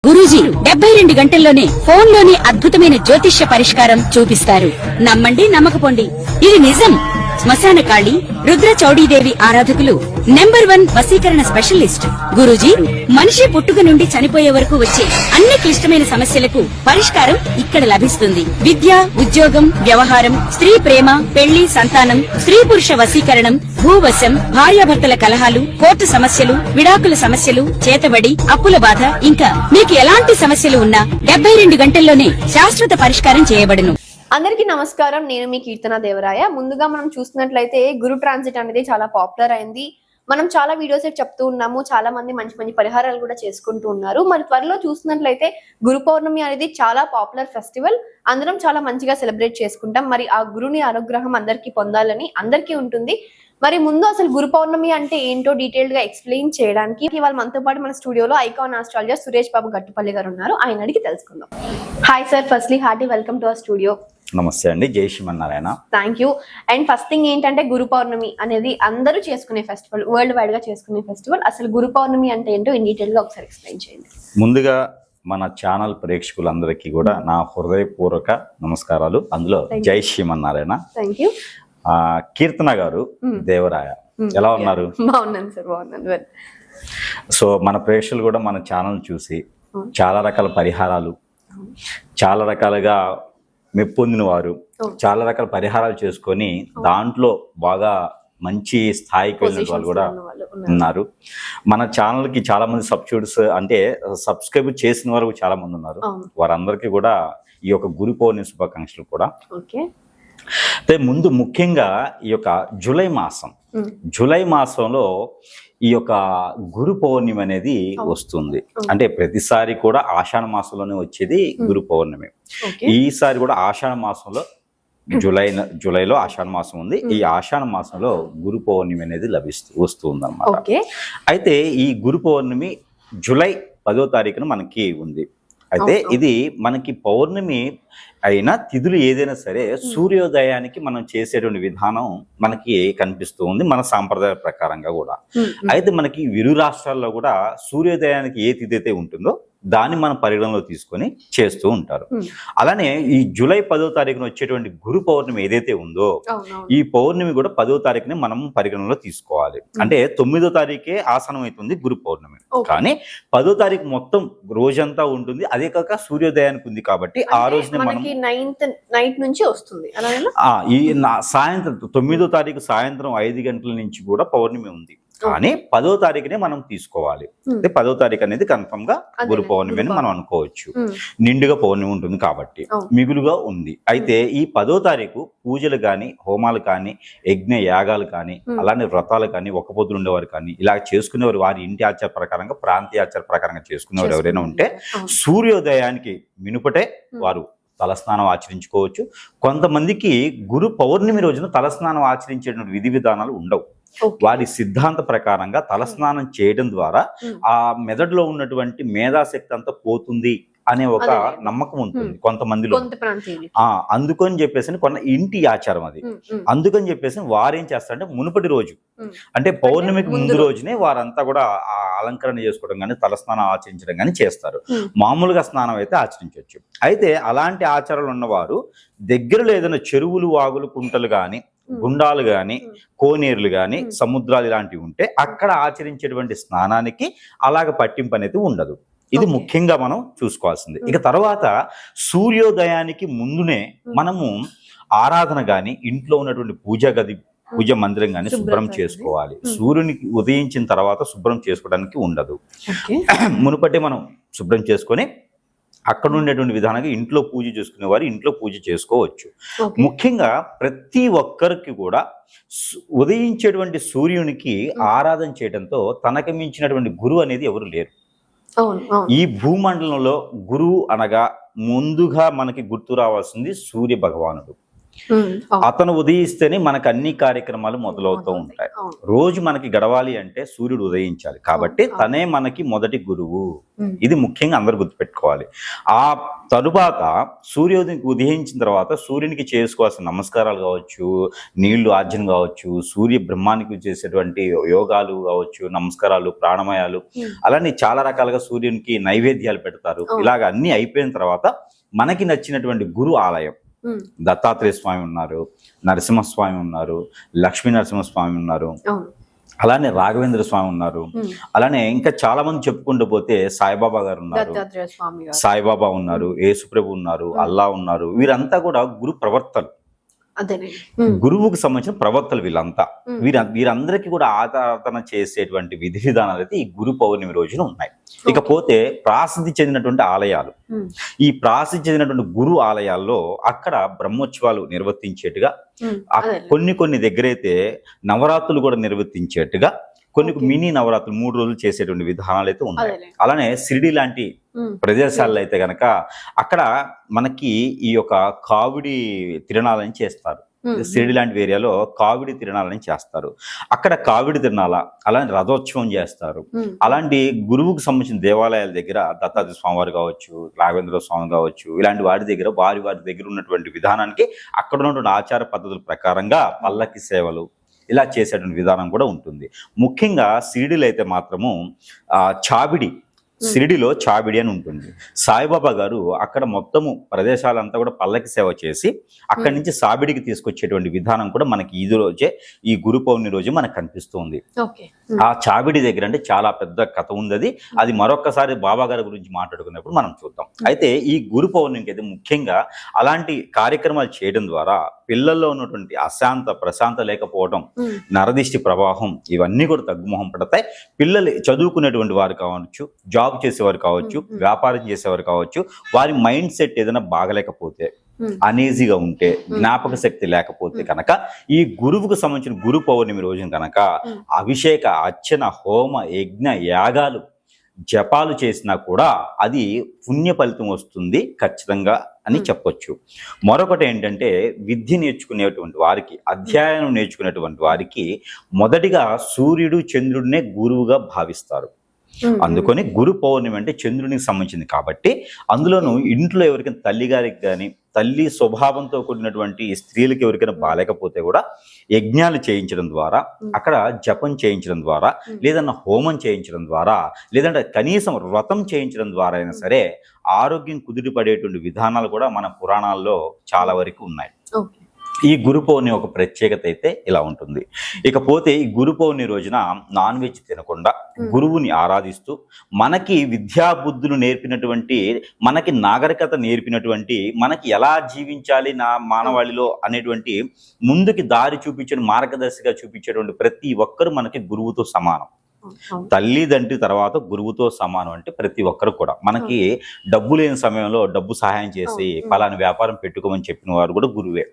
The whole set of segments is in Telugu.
గురూజీ 72 గంటల్లోనే ఫోన్ లోని అద్భుతమైన జ్యోతిష్య పరిష్కారం చూపిస్తారు. నమ్మండి, నమ్మకపోండి, ఇది నిజం. శ్మశాన కాళి రుద్ర చౌడీదేవి ఆరాధకులు నంబర్ 1 వశీకరణ స్పెషలిస్ట్. గురూజీ మనిషి పుట్టుక నుండి చనిపోయే వరకు వచ్చే అన్ని క్లిష్టమైన సమస్యలకు పరిష్కారం ఇక్కడ లభిస్తుంది. విద్య, ఉద్యోగం, వ్యవహారం, స్త్రీ ప్రేమ, పెళ్లి, సంతానం, స్త్రీ పురుష వశీకరణం, భూవశం, భార్యాభర్తల కలహాలు, కోర్టు సమస్యలు, విడాకుల సమస్యలు, చేతబడి, అప్పుల బాధ, ఇంకా మీకు ఎలాంటి సమస్యలు ఉన్నా 72 గంటల్లోనే శాశ్వత పరిష్కారం చేయబడును. అందరికీ నమస్కారం. నేను మీ కీర్తన దేవరాయ. ముందుగా మనం చూస్తున్నట్లయితే గురు ట్రాన్సిట్ అనేది చాలా పాపులర్ అయింది. మనం చాలా వీడియోస్ చెప్తూ ఉన్నాము. చాలా మంది మంచి మంచి పరిహారాలు కూడా చేసుకుంటూ ఉన్నారు. మరి త్వరలో చూస్తున్నట్లయితే గురు పౌర్ణమి అనేది చాలా పాపులర్ ఫెస్టివల్. అందరం చాలా మంచిగా సెలబ్రేట్ చేసుకుంటాం. మరి ఆ గురుని అనుగ్రహం అందరికీ పొందాలని అందరికీ ఉంటుంది. మరి ముందు అసలు గురు పౌర్ణమి అంటే ఏంటో డీటెయిల్డ్ గా ఎక్స్ప్లెయిన్ చేయడానికి ఇవాళ మనతో పాటు మన స్టూడియోలో ఐకాన్ ఆస్ట్రాలజర్ సురేష్ బాబు గట్టుపల్లి గారు ఉన్నారు. ఆయన అడిగి తెలుసుకుందాం. Hi sir, firstly hearty welcome to our studio. నమస్తే అండి, జై Srimannarayana. Thank you. And first thing ఏంటంటే గురు పౌర్ణమి అనేది అందరూ చేసుకునే ఫెస్టివల్, వరల్డ్ వైడ్ గా చేసుకునే ఫెస్టివల్. అసలు గురు పౌర్ణమి అంటే ఏంటో ఇన్ డీటెయిల్ గా ఒకసారి ఎక్స్ప్లెయిన్ చేయండి. ముందుగా మన ఛానల్ ప్రేక్షకులందరికీ కూడా నా హృదయపూర్వక నమస్కారాలు, అందులో జై శ్రీమన్నారాయణ. Thank you. కీర్తన గారు దేవరాయ, ఎలా ఉన్నారు? బాగున్నాను సార్, బాగున్నాను. సో మన ప్రేక్షకులు కూడా మన ఛానల్ చూసి చాలా రకాల పరిహారాలు, చాలా రకాలుగా మెప్పొందిన వారు, చాలా రకాల పరిహారాలు చేసుకొని దాంట్లో బాగా మంచి స్థాయికి వెళ్ళిన వాళ్ళు కూడా ఉన్నారు. మన ఛానల్ కి చాలా మంది సబ్స్క్రైబ్ చేసిన వారు చాలా మంది ఉన్నారు. వారందరికీ కూడా ఈ యొక్క గురు పౌర్ణమి శుభాకాంక్షలు కూడా. అయితే ముందు ముఖ్యంగా ఈ యొక్క జూలై మాసంలో ఈ యొక్క గురు పౌర్ణమి అనేది వస్తుంది. అంటే ప్రతిసారి కూడా ఆషాఢ మాసంలోనే వచ్చేది గురు పౌర్ణమి. ఈసారి కూడా ఆషాఢ మాసంలో జూలైలో ఆషాఢ మాసం ఉంది. ఈ ఆషాఢ మాసంలో గురు పౌర్ణమి అనేది వస్తుంది అన్నమాట. అయితే ఈ గురు పౌర్ణమి జూలై 10వ తారీఖున మనకి ఉంది. అయితే ఇది మనకి పౌర్ణమి అయినా తిథులు ఏదైనా సరే సూర్యోదయానికి మనం చేసేటువంటి విధానం మనకి కనిపిస్తూ ఉంది, మన సాంప్రదాయ ప్రకారంగా కూడా. అయితే మనకి ఇరు రాష్ట్రాల్లో కూడా సూర్యోదయానికి ఏ తిథి అయితే ఉంటుందో దాన్ని మనం పరిగణలో తీసుకొని చేస్తూ ఉంటారు. అలానే ఈ జూలై 10వ తారీఖున వచ్చేటువంటి గురు పౌర్ణమి ఏదైతే ఉందో ఈ పౌర్ణమి కూడా 10వ తారీఖుని మనం పరిగణలో తీసుకోవాలి. అంటే 9వ తారీఖే ఆసనం అవుతుంది గురు పౌర్ణమి, కానీ 10వ తారీఖు మొత్తం రోజంతా ఉంటుంది. అదే కాక సూర్యోదయానికి ఉంది కాబట్టి ఆ రోజునే మనం నైట్ నుంచి వస్తుంది. ఈ సాయంత్రం 9వ తారీఖు సాయంత్రం 5 గంటల నుంచి కూడా పౌర్ణమి ఉంది, కానీ 10వ తారీఖునే మనం తీసుకోవాలి. అంటే 10వ తారీఖు అనేది కన్ఫర్మ్ గా గురు పౌర్ణమి అని మనం అనుకోవచ్చు. నిండుగా పౌర్ణమి ఉంటుంది కాబట్టి మిగులుగా ఉంది. అయితే ఈ 10వ తారీఖు పూజలు కానీ, హోమాలు కానీ, యజ్ఞ యాగాలు కానీ, అలానే వ్రతాలు కానీ, ఒక్క పొద్దులు ఉండేవారు కానీ, ఇలా చేసుకునేవారు వారి ఇంటి ఆచార ప్రకారంగా, ప్రాంతీయ ఆచార ప్రకారంగా చేసుకునేవారు ఎవరైనా ఉంటే సూర్యోదయానికి మినుపటే వారు తలస్నానం ఆచరించుకోవచ్చు. కొంతమందికి గురు పౌర్ణమి రోజున తలస్నానం ఆచరించేటువంటి విధి విధానాలు ఉండవు. వారి సిద్ధాంత ప్రకారంగా తలస్నానం చేయడం ద్వారా ఆ మెదడులో ఉన్నటువంటి మేధాశక్తి అంతా పోతుంది అనే ఒక నమ్మకం ఉంటుంది కొంతమందిలో. అందుకని చెప్పేసి కొన్న ఇంటి ఆచారం అది. అందుకని చెప్పేసి వారు ఏం చేస్తారంటే మునుపటి రోజు అంటే పౌర్ణమికి ముందు రోజునే వారంతా కూడా అలంకరణ చేసుకోవడం కానీ, తలస్నానం ఆచరించడం కానీ చేస్తారు. మామూలుగా స్నానం అయితే ఆచరించవచ్చు. అయితే అలాంటి ఆచారాలు ఉన్నవారు దగ్గరలో ఏదైనా చెరువులు, వాగులు, కుంటలు కానీ, గుండాలు గాని, కోనేరులు గాని, సముద్రాలు ఇలాంటివి ఉంటే అక్కడ ఆచరించేటువంటి స్నానానికి అలాగ పట్టింపు అనేది ఉండదు. ఇది ముఖ్యంగా మనం చూసుకోవాల్సింది. ఇక తర్వాత సూర్యోదయానికి ముందునే మనము ఆరాధన గాని, ఇంట్లో ఉన్నటువంటి పూజ మందిరం గాని శుభ్రం చేసుకోవాలి. సూర్యునికి ఉదయించిన తర్వాత శుభ్రం చేసుకోవడానికి ఉండదు. మునుపటి మనం శుభ్రం చేసుకొని అక్కడ ఉండేటువంటి విధానంగా ఇంట్లో పూజ చేసుకునే వారు ఇంట్లో పూజ చేసుకోవచ్చు. ముఖ్యంగా ప్రతి ఒక్కరికి కూడా ఉదయించేటువంటి సూర్యునికి ఆరాధన చేయడంతో తనకు మించినటువంటి గురువు అనేది ఎవరు లేరు. ఈ భూమండలంలో గురువు అనగా ముందుగా మనకి గుర్తు రావాల్సింది సూర్య భగవానుడు. అతను ఉదయిస్తేనే మనకు అన్ని కార్యక్రమాలు మొదలవుతూ ఉంటాయి. రోజు మనకి గడవాలి అంటే సూర్యుడు ఉదయించాలి, కాబట్టి తనే మనకి మొదటి గురువు. ఇది ముఖ్యంగా అందరు గుర్తుపెట్టుకోవాలి. ఆ తరువాత సూర్యోదయం ఉదయించిన తర్వాత సూర్యునికి చేసుకోవాల్సిన నమస్కారాలు కావచ్చు, నీళ్లు ఆర్జన కావచ్చు, సూర్య బ్రహ్మానికి చేసేటువంటి యోగాలు కావచ్చు, నమస్కారాలు, ప్రాణాయామాలు, అలానే చాలా రకాలుగా సూర్యునికి నైవేద్యాలు పెడతారు. ఇలాగ అన్ని అయిపోయిన తర్వాత మనకి నచ్చినటువంటి గురు ఆలయం, దత్తాత్రేయ స్వామి ఉన్నారు, నరసింహస్వామి ఉన్నారు, లక్ష్మీ నరసింహస్వామి ఉన్నారు, అలానే రాఘవేంద్ర స్వామి ఉన్నారు, అలానే ఇంకా చాలా మంది చెప్పుకుంటూ పోతే సాయిబాబా గారు ఉన్నారు, సాయిబాబా ఉన్నారు, యేసుప్రభు ఉన్నారు, అల్లా ఉన్నారు. వీరంతా కూడా గురు ప్రవర్తలు, గురువుకు సంబంధించిన ప్రవర్తలు. వీళ్ళంతా వీరందరికీ కూడా ఆరాధన చేసేటువంటి విధి విధానాలు అయితే ఈ గురు పౌర్ణమి రోజున ఉన్నాయి. ఇకపోతే ప్రసిద్ధి చెందినటువంటి ఆలయాలు, ఈ ప్రసిద్ధి చెందినటువంటి గురు ఆలయాల్లో అక్కడ బ్రహ్మోత్సవాలు నిర్వర్తించేట్టుగా, కొన్ని దగ్గరైతే నవరాత్రులు కూడా నిర్వర్తించేట్టుగా, కొన్ని మినీ నవరాత్రులు 3 రోజులు చేసేటువంటి విధానాలు అయితే ఉన్నాయి. అలానే షిరిడి లాంటి ప్రదేశాల్లో అయితే గనక అక్కడ మనకి ఈ యొక్క కావిడి తిరణాలని చేస్తారు. షిరిడి లాంటి ఏరియాలో కావిడి తిరణాలని చేస్తారు. అక్కడ కావిడి తిరణాల, అలానే రథోత్సవం చేస్తారు. అలాంటి గురువుకు సంబంధించిన దేవాలయాల దగ్గర దత్తాత్రేయ స్వామివారు కావచ్చు, రాఘవేంద్ర స్వామి కావచ్చు, ఇలాంటి వారి దగ్గర వారి దగ్గర ఉన్నటువంటి విధానానికి అక్కడ ఉన్నటువంటి ఆచార పద్ధతుల ప్రకారంగా పల్లకి సేవలు ఇలా చేసేటువంటి విధానం కూడా ఉంటుంది. ముఖ్యంగా షిరిడీలో అయితే మాత్రము చాబిడి, షిరిడిలో చాబిడి అని ఉంటుంది. సాయిబాబా గారు అక్కడ మొత్తము ప్రదేశాలంతా కూడా పల్లకి సేవ చేసి అక్కడి నుంచి సాబిడికి తీసుకొచ్చేటువంటి విధానం కూడా మనకి ఈ రోజే, ఈ గురు పౌర్ణమి రోజు మనకు కనిపిస్తుంది. ఆ చాబిడి దగ్గర అంటే చాలా పెద్ద కథ ఉంది. అది మరొకసారి బాబా గారి గురించి మాట్లాడుకున్నప్పుడు మనం చూద్దాం. అయితే ఈ గురు పౌర్ణమికి అయితే ముఖ్యంగా అలాంటి కార్యక్రమాలు చేయడం ద్వారా పిల్లల్లో ఉన్నటువంటి ప్రశాంత లేకపోవడం, నరదిష్టి ప్రవాహం, ఇవన్నీ కూడా తగ్గుముఖం పడతాయి. పిల్లలు చదువుకునేటువంటి వారు కావచ్చు, జాబ్ చేసేవారు కావచ్చు, వ్యాపారం చేసేవారు కావచ్చు, వారి మైండ్ సెట్ ఏదైనా బాగలేకపోతే, అనీజీగా ఉంటే, జ్ఞాపక శక్తి లేకపోతే కనుక ఈ గురువుకు సంబంధించిన గురు పౌర్ణమి రోజున కనుక అభిషేక, అర్చన, హోమ, యజ్ఞ, యాగాలు, జపాలు చేసినా కూడా అది పుణ్య ఫలితం వస్తుంది ఖచ్చితంగా అని చెప్పొచ్చు. మరొకటి ఏంటంటే విద్య నేర్చుకునేటువంటి వారికి, అధ్యయనం నేర్చుకునేటువంటి వారికి మొదటిగా సూర్యుడు, చంద్రుడినే గురువుగా భావిస్తారు. అందుకని గురు పౌర్ణమి అంటే చంద్రునికి సంబంధించింది కాబట్టి అందులోనూ ఇంట్లో ఎవరికైనా తల్లి గారికి కానీ, తల్లి స్వభావంతో కూడినటువంటి స్త్రీలకు ఎవరికైనా బాలేకపోతే కూడా యజ్ఞాలు చేయించడం ద్వారా, అక్కడ జపం చేయించడం ద్వారా, లేదన్నా హోమం చేయించడం ద్వారా, లేదంటే కనీసం వ్రతం చేయించడం ద్వారా అయినా సరే ఆరోగ్యం కుదిరిపడేటువంటి విధానాలు కూడా మన పురాణాల్లో చాలా వరకు ఉన్నాయి. ఈ గురు పౌర్ణమి ఒక ప్రత్యేకత అయితే ఇలా ఉంటుంది. ఇకపోతే ఈ గురు పౌర్ణమి రోజున నాన్ వెజ్ తినకుండా గురువుని ఆరాధిస్తూ మనకి విద్యాబుద్ధులు నేర్పినటువంటి, మనకి నాగరికత నేర్పినటువంటి, మనకి ఎలా జీవించాలి మానవాళిలో అనేటువంటి ముందుకి దారి చూపించే, మార్గదర్శిగా చూపించేటువంటి ప్రతి ఒక్కరు మనకి గురువుతో సమానం. తల్లిదండ్రి తర్వాత గురువుతో సమానం. అంటే ప్రతి ఒక్కరు కూడా మనకి డబ్బు లేని సమయంలో డబ్బు సహాయం చేసి పలాని వ్యాపారం పెట్టుకోమని చెప్పిన వారు కూడా గురువే.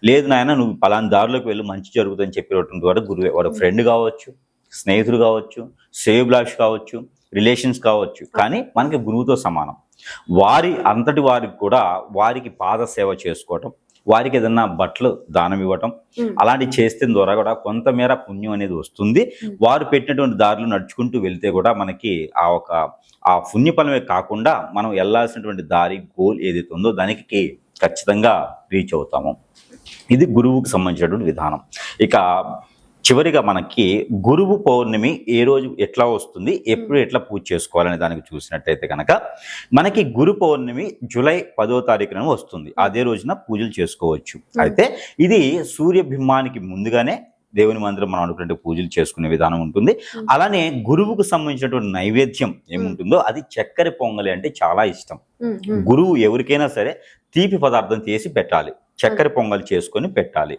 లేదు నాయన నువ్వు పలాని దారిలోకి వెళ్ళి మంచి జరుగుతుందని చెప్పినటువంటి వాడు గురువే. వాడు ఫ్రెండ్ కావచ్చు, స్నేహితుడు కావచ్చు, శ్రేయోభిలాషి కావచ్చు, రిలేషన్స్ కావచ్చు, కానీ మనకి గురువుతో సమానం. వారి అంతటి వారికి కూడా వారికి పాద సేవ చేసుకోవటం, వారికి ఏదన్నా బట్టలు దానం ఇవ్వటం, అలాంటి చేస్తే ద్వారా కూడా కొంతమేర పుణ్యం అనేది వస్తుంది. వారు పెట్టినటువంటి దారులు నడుచుకుంటూ వెళ్తే కూడా మనకి ఆ పుణ్యఫలమే కాకుండా మనం వెళ్ళాల్సినటువంటి దారి, గోల్ ఏదైతే ఉందో దానికి ఖచ్చితంగా రీచ్ అవుతాము. ఇది గురువుకు సంబంధించినటువంటి విధానం. ఇక చివరిగా మనకి గురువు పౌర్ణమి ఏ రోజు ఎట్లా వస్తుంది, ఎప్పుడు ఎట్లా పూజ చేసుకోవాలనే దానికి చూసినట్టయితే కనుక మనకి గురు పౌర్ణమి జూలై 10వ తారీఖున వస్తుంది. అదే రోజున పూజలు చేసుకోవచ్చు. అయితే ఇది సూర్యబింబానికి ముందుగానే దేవుని మందిరం మనం అనుకున్నట్టు పూజలు చేసుకునే విధానం ఉంటుంది. అలానే గురువుకు సంబంధించినటువంటి నైవేద్యం ఏముంటుందో అది చక్కెర పొంగలి అంటే చాలా ఇష్టం. గురువు ఎవరికైనా సరే తీపి పదార్థం చేసి పెట్టాలి, చక్కెర పొంగల్ చేసుకొని పెట్టాలి.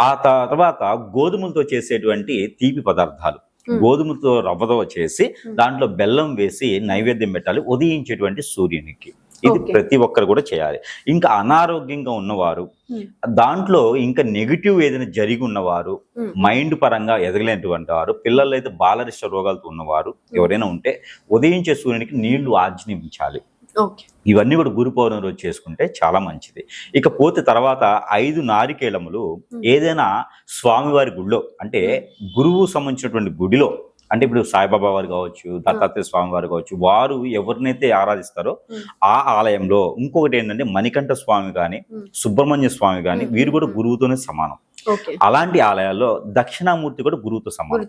ఆ తర్వాత గోధుమలతో చేసేటువంటి తీపి పదార్థాలు, గోధుమతో రవ్వతో చేసి దాంట్లో బెల్లం వేసి నైవేద్యం పెట్టాలి ఉదయించేటువంటి సూర్యునికి. ఇది ప్రతి ఒక్కరు కూడా చేయాలి. ఇంకా అనారోగ్యంగా ఉన్నవారు, దాంట్లో ఇంకా నెగిటివ్ ఏదైనా జరిగి ఉన్నవారు, మైండ్ పరంగా ఎదగలేనటువంటి వారు, పిల్లలు అయితే బాలరిష్ట రోగాలతో ఉన్నవారు ఎవరైనా ఉంటే ఉదయించే సూర్యునికి నీళ్లు ఆజ్ఞించాలి. ఓకే. ఇవన్నీ కూడా గురు పౌర్ణమి రోజు చేసుకుంటే చాలా మంచిది. ఇకపోతే తర్వాత 5 నారికేళములు ఏదైనా స్వామివారి గుడిలో, అంటే గురువు సంబంధించినటువంటి గుడిలో, అంటే ఇప్పుడు సాయిబాబా వారు కావచ్చు, దత్తాత్రేయ స్వామి వారు కావచ్చు, వారు ఎవరినైతే ఆరాధిస్తారో ఆ ఆలయంలో, ఇంకొకటి ఏంటంటే మణికంఠ స్వామి కానీ, సుబ్రహ్మణ్య స్వామి కానీ, వీరు కూడా గురువుతోనే సమానం. అలాంటి ఆలయాల్లో దక్షిణామూర్తి కూడా గురువుతో సమానం.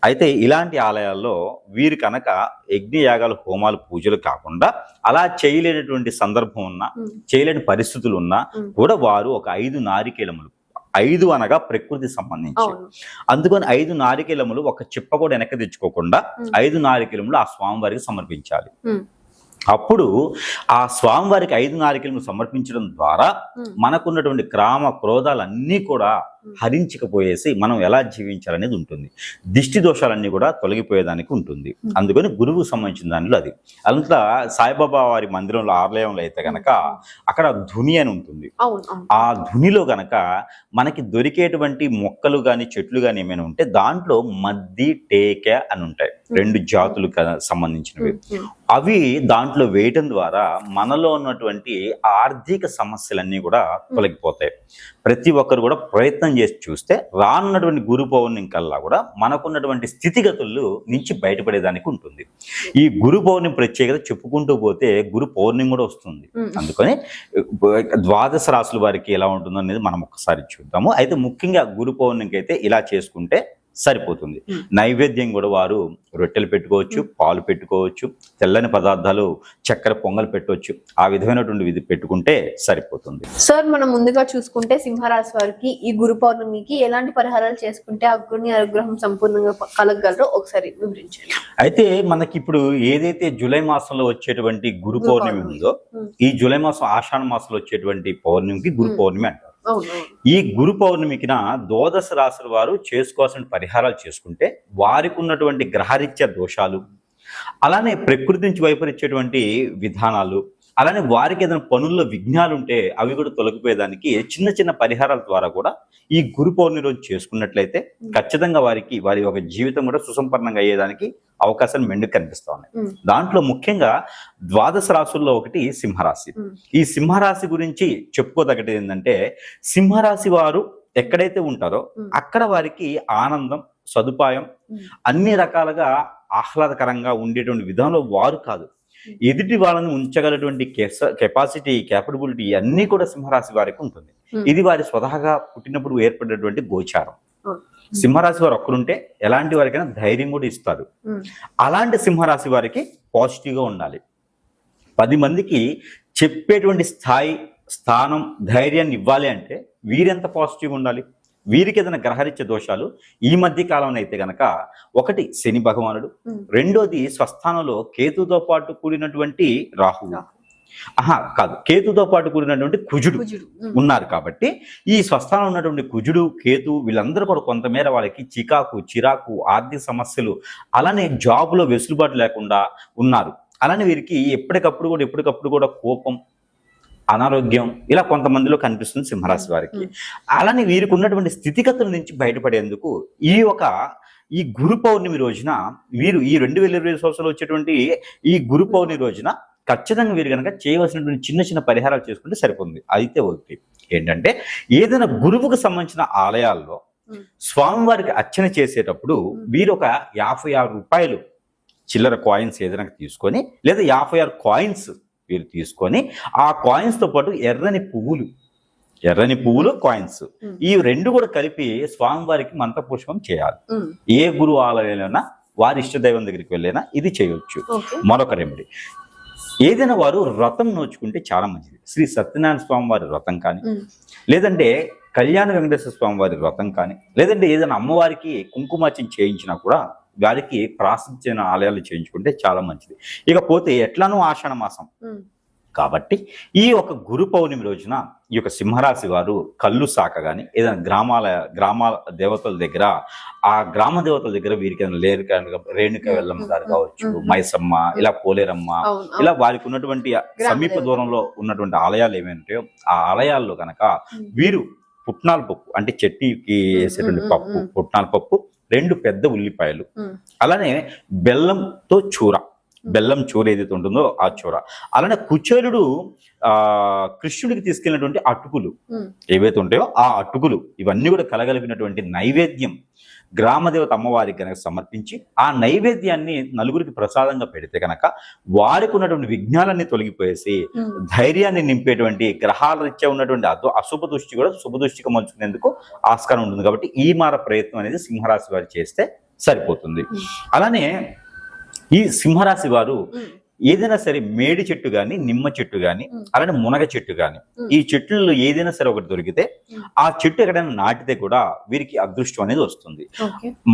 అయితే ఇలాంటి ఆలయాల్లో వీరు కనుక యజ్ఞ యాగాలు, హోమాలు, పూజలు కాకుండా అలా చేయలేనటువంటి సందర్భం ఉన్నా, చేయలేని పరిస్థితులు ఉన్నా కూడా వారు ఒక 5 నారికేళములు, 5 అనగా ప్రకృతి సంబంధించి, అందుకని 5 నారికేళములు ఒక చిప్ప కూడా వెనక్కి తెచ్చుకోకుండా 5 నారికేళములు ఆ స్వామివారికి సమర్పించాలి. అప్పుడు ఆ స్వామివారికి 5 నారికేళములు సమర్పించడం ద్వారా మనకున్నటువంటి క్రామ క్రోధాలన్నీ కూడా హరించకపోయేసి మనం ఎలా జీవించాలనేది ఉంటుంది. దిష్టి దోషాలన్నీ కూడా తొలగిపోయేదానికి ఉంటుంది. అందుకని గురువు సంబంధించిన దానిలో అది. అంతా సాయిబాబా వారి మందిరంలో, ఆలయంలో అయితే గనక అక్కడ ధుని అని ఉంటుంది. ఆ ధునిలో గనక మనకి దొరికేటువంటి మొక్కలు గాని, చెట్లు గాని ఏమైనా ఉంటే దాంట్లో మద్ది, టేక అని ఉంటాయి, 2 జాతులకు సంబంధించినవి. అవి దాంట్లో వేయటం ద్వారా మనలో ఉన్నటువంటి ఆర్థిక సమస్యలన్నీ కూడా తొలగిపోతాయి. ప్రతి ఒక్కరు కూడా ప్రయత్నం చేసి చూస్తే రానున్నటువంటి గురు పౌర్ణమి కల్లా కూడా మనకున్నటువంటి స్థితిగతులు నుంచి బయటపడేదానికి ఉంటుంది. ఈ గురు పౌర్ణమి ప్రత్యేకత చెప్పుకుంటూ పోతే గురు పౌర్ణమి కూడా వస్తుంది. అందుకని 12 రాసుల వారికి ఎలా ఉంటుందో అనేది మనం ఒకసారి చూద్దాము. అయితే ముఖ్యంగా గురు పౌర్ణమికి అయితే ఇలా చేసుకుంటే సరిపోతుంది. నైవేద్యం కూడా వారు రొట్టెలు పెట్టుకోవచ్చు, పాలు పెట్టుకోవచ్చు, తెల్లని పదార్థాలు, చక్కెర పొంగల్ పెట్టవచ్చు. ఆ విధమైనటువంటి విధి పెట్టుకుంటే సరిపోతుంది. సార్, మనం ముందుగా చూసుకుంటే సింహరాశి వారికి ఈ గురు పౌర్ణమికి ఎలాంటి పరిహారాలు చేసుకుంటే ఆ గురుని అనుగ్రహం సంపూర్ణంగా కలగగలరో ఒకసారి వివరించండి. అయితే మనకి ఇప్పుడు ఏదైతే జూలై మాసంలో వచ్చేటువంటి గురు పౌర్ణమి ఉందో, ఈ జూలై మాసం ఆషాఢ మాసంలో వచ్చేటువంటి పౌర్ణమికి గురు పౌర్ణమి అంటారు. ఈ గురు పౌర్ణమికిన 12 రాసుల వారు చేసుకోవాల్సిన పరిహారాలు చేసుకుంటే వారికి ఉన్నటువంటి గ్రహరీత్యా దోషాలు, అలానే ప్రకృతి నుంచి వైపరీత్యేటువంటి విధానాలు, అలానే వారికి ఏదైనా పనుల్లో విఘ్నాలు ఉంటే అవి కూడా తొలగిపోయేదానికి చిన్న చిన్న పరిహారాల ద్వారా కూడా ఈ గురు పౌర్ణమి రోజు చేసుకున్నట్లయితే ఖచ్చితంగా వారి ఒక జీవితం కూడా సుసంపన్నంగా అయ్యేదానికి అవకాశాలు మెండుకు కనిపిస్తా ఉన్నాయి. దాంట్లో ముఖ్యంగా 12 రాసుల్లో ఒకటి సింహరాశి. ఈ సింహరాశి గురించి చెప్పుకోదగ్గది ఏంటంటే, సింహరాశి వారు ఎక్కడైతే ఉంటారో అక్కడ వారికి ఆనందం, సదుపాయం, అన్ని రకాలుగా ఆహ్లాదకరంగా ఉండేటువంటి విధానంలో వారు కాదు, ఎదుటి వాళ్ళని ఉంచగలటువంటి కెపాసిటీ, క్యాపబిలిటీ అన్ని కూడా సింహరాశి వారికి ఉంటుంది. ఇది వారి స్వతహాగా పుట్టినప్పుడు ఏర్పడినటువంటి గోచారం. సింహరాశి వారు ఒక్కరుంటే ఎలాంటి వారికైనా ధైర్యం కూడా ఇస్తారు. అలాంటి సింహరాశి వారికి పాజిటివ్గా ఉండాలి. 10 మందికి చెప్పేటువంటి స్థాయి, స్థానం, ధైర్యాన్ని ఇవ్వాలి అంటే వీరెంత పాజిటివ్గా ఉండాలి. వీరికి ఏదైనా గ్రహరీత్య దోషాలు ఈ మధ్య కాలంలో అయితే గనక, ఒకటి శని భగవానుడు, రెండోది స్వస్థానంలో కేతుతో పాటు కూడినటువంటి రాహువు, కేతుతో పాటు కూడినటువంటి కుజుడు ఉన్నారు. కాబట్టి ఈ స్వస్థానం ఉన్నటువంటి కుజుడు, కేతు వీళ్ళందరూ కూడా కొంతమేర వాళ్ళకి చిరాకు, ఆర్థిక సమస్యలు, అలానే జాబులో వెసులుబాటు లేకుండా ఉన్నారు. అలానే వీరికి ఎప్పటికప్పుడు కూడా కోపం, అనారోగ్యం ఇలా కొంతమందిలో కనిపిస్తుంది సింహరాశి వారికి. అలానే వీరికి ఉన్నటువంటి స్థితిగతుల నుంచి బయటపడేందుకు ఈ గురు పౌర్ణమి రోజున వీరు ఈ 2020 సంవత్సరంలో వచ్చేటువంటి ఈ గురు పౌర్ణమి రోజున ఖచ్చితంగా వీరు కనుక చేయవలసినటువంటి చిన్న చిన్న పరిహారాలు చేసుకుంటే సరిపోతుంది. అయితే ఒకటి ఏంటంటే, ఏదైనా గురువుకు సంబంధించిన ఆలయాల్లో స్వామివారికి అర్చన చేసేటప్పుడు వీరు ఒక 56 రూపాయలు చిల్లర కాయిన్స్ ఏదైనా తీసుకొని, లేదా 56 కాయిన్స్ వీరు తీసుకొని, ఆ కాయిన్స్ తో పాటు ఎర్రని పువ్వులు కాయిన్స్, ఈ 2 కూడా కలిపి స్వామివారికి మంత్రపుష్పం చేయాలి. ఏ గురు ఆలయంలోనా, వారి ఇష్టదైవం దగ్గరికి వెళ్ళైనా ఇది చేయవచ్చు. మరొక రెమెడీ, ఏదైనా వారు వ్రతం నోచుకుంటే చాలా మంచిది. శ్రీ సత్యనారాయణ స్వామి వారి వ్రతం కానీ, లేదంటే కళ్యాణ వెంకటేశ్వర స్వామి వారి వ్రతం కానీ, లేదంటే ఏదైనా అమ్మవారికి కుంకుమార్చన చేయించినా కూడా వారికి ప్రాసిద్ధిన ఆలయాలు చేయించుకుంటే చాలా మంచిది. ఇకపోతే ఎట్లానూ ఆషాఢ మాసం కాబట్టి ఈ ఒక గురు పౌర్ణమి రోజున ఈ యొక్క సింహరాశి వారు కళ్ళు శాఖ కానీ, ఏదైనా గ్రామాల దేవతల దగ్గర, ఆ గ్రామ దేవతల దగ్గర వీరికి రేణుక వెళ్ళమ్మ గారు కావచ్చు, మైసమ్మ, ఇలా పోలేరమ్మ, ఇలా వారికి ఉన్నటువంటి సమీప దూరంలో ఉన్నటువంటి ఆలయాలు ఏమైంటాయో ఆ ఆలయాల్లో కనుక వీరు పుట్నాల పప్పు, అంటే చట్నీకి వేసేటువంటి పప్పు, పుట్నాల పప్పు, 2 పెద్ద ఉల్లిపాయలు, అలానే బెల్లంతో చూర, బెల్లం చూర ఏదైతే ఉంటుందో ఆ చూర. అలానే కుచేలుడు కృష్ణుడికి తీసుకెళ్ళినటువంటి అటుకులు ఏవైతే ఉంటాయో ఆ అటుకులు ఇవన్నీ కూడా కలగలిపినటువంటి నైవేద్యం గ్రామదేవత అమ్మవారికి కనుక సమర్పించి ఆ నైవేద్యాన్ని నలుగురికి ప్రసాదంగా పెడితే కనుక వారికి ఉన్నటువంటి విఘ్నాలన్నీ తొలగిపోయేసి ధైర్యాన్ని నింపేటువంటి గ్రహాల రీత్యా ఉన్నటువంటి అశుభ దృష్టి కూడా శుభ దృష్టిగా మలుచుకునేందుకు ఆస్కారం ఉంటుంది. కాబట్టి ఈ మార ప్రయత్నం అనేది సింహరాశి వారు చేస్తే సరిపోతుంది. అలానే ఈ సింహరాశి వారు ఏదైనా సరే మేడి చెట్టు గాని, నిమ్మ చెట్టు గాని, అలానే మునగ చెట్టు గాని, ఈ చెట్లలో ఏదైనా సరే ఒకటి దొరికితే ఆ చెట్టు ఎక్కడైనా నాటితే కూడా వీరికి అదృష్టం అనేది వస్తుంది.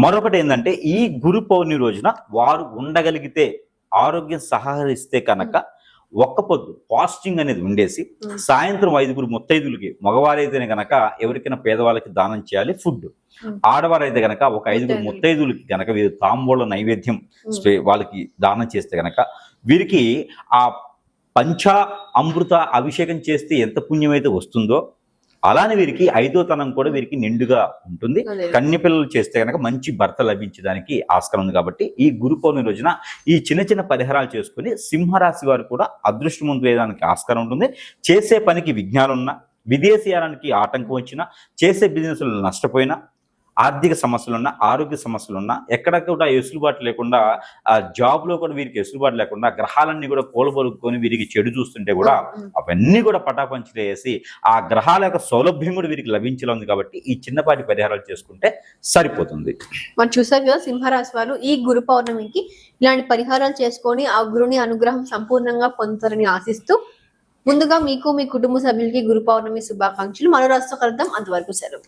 మరొకటి ఏంటంటే ఈ గురు పౌర్ణమి రోజున వారు ఉండగలిగితే ఆరోగ్యం సహకరిస్తే కనుక ఒక్క పొద్దు ఫాస్టింగ్ అనేది ఉండేసి సాయంత్రం 5 ముత్తైదులకి, మగవారైతేనే కనుక ఎవరికైనా పేదవాళ్ళకి దానం చేయాలి ఫుడ్, ఆడవారైతే కనుక ఒక 5 ముత్తైదులకి కనుక వీరు తాంబూల నైవేద్యం వాళ్ళకి దానం చేస్తే కనుక వీరికి ఆ పంచా అమృత అభిషేకం చేస్తే ఎంత పుణ్యమైతే వస్తుందో అలానే వీరికి 5వ తనం కూడా వీరికి నిండుగా ఉంటుంది. కన్య పిల్లలు చేస్తే కనుక మంచి భర్త లభించడానికి ఆస్కారం ఉంది. కాబట్టి ఈ గురు పౌర్ణమి రోజున ఈ చిన్న చిన్న పరిహారాలు చేసుకుని సింహరాశి వారు కూడా అదృష్టవంతులయ్యడానికి ఆస్కారం ఉంటుంది. చేసే పనికి విఘ్నాలున్నా, విదేశీయానికి ఆటంకం వచ్చినా, చేసే బిజినెస్లు నష్టపోయినా, ఆర్థిక సమస్యలున్నా, ఆరోగ్య సమస్యలున్నా, ఎక్కడ కూడా ఎసులుబాటు లేకుండా జాబ్ లో కూడా వీరికి ఎసులుబాటు లేకుండా గ్రహాలన్నీ కూడా కోలబొలుకొని వీరికి చెడు చూస్తుంటే కూడా అవన్నీ కూడా పటాపంచలు వేసి ఆ గ్రహాల యొక్క సౌలభ్యం కూడా వీరికి లభించలేదు. కాబట్టి ఈ చిన్నపాటి పరిహారాలు చేసుకుంటే సరిపోతుంది. మనం చూసాం కదా సింహరాశి వాళ్ళు ఈ గురు పౌర్ణమికి ఇలాంటి పరిహారాలు చేసుకొని ఆ గురుని అనుగ్రహం సంపూర్ణంగా పొందుతారని ఆశిస్తూ ముందుగా మీకు మీ కుటుంబ సభ్యులకి గురు పౌర్ణమి శుభాకాంక్షలు. మరో రాష్ట్ర కలుద్దాం. అంతవరకు సెలవు.